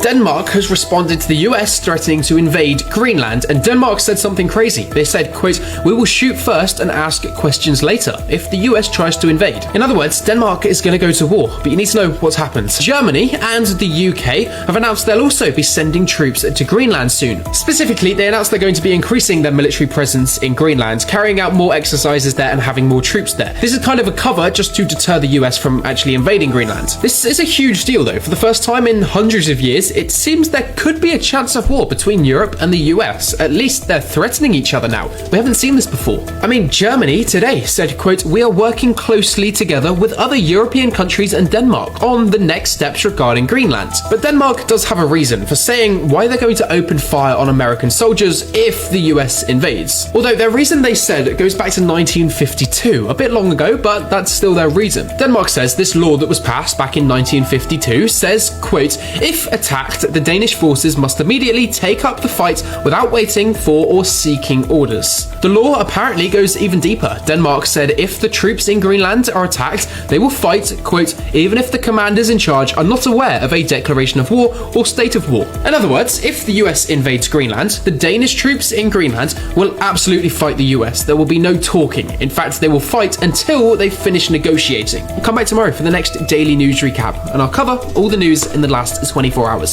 Denmark has responded to the US threatening to invade Greenland, and Denmark said something crazy. They said, quote, "We will shoot first and ask questions later if the US tries to invade." In other words, Denmark is going to go to war, but you need to know what's happened. Germany and the UK have announced they'll also be sending troops to Greenland soon. Specifically, they announced they're going to be increasing their military presence in Greenland, carrying out more exercises there and having more troops there. This is kind of a cover just to deter the US from actually invading Greenland. This is a huge deal though. For the first time in hundreds of years, it seems there could be a chance of war between Europe and the US. At least they're threatening each other now. We haven't seen this before. I mean, Germany today said, quote, "We are working closely together with other European countries and Denmark on the next steps regarding Greenland." But Denmark does have a reason for saying why they're going to open fire on American soldiers if the US invades. Although their reason, they said, goes back to 1952, a bit long ago, but that's still their reason. Denmark says this law that was passed back in 1952 says, quote, "If attacked, the Danish forces must immediately take up the fight without waiting for or seeking orders." The law apparently goes even deeper. Denmark said if the troops in Greenland are attacked, they will fight, quote, "even if the commanders in charge are not aware of a declaration of war or state of war." In other words, if the US invades Greenland, the Danish troops in Greenland will absolutely fight the US. There will be no talking. In fact, they will fight until they finish negotiating. We'll come back tomorrow for the next daily news recap, and I'll cover all the news in the last 24 hours.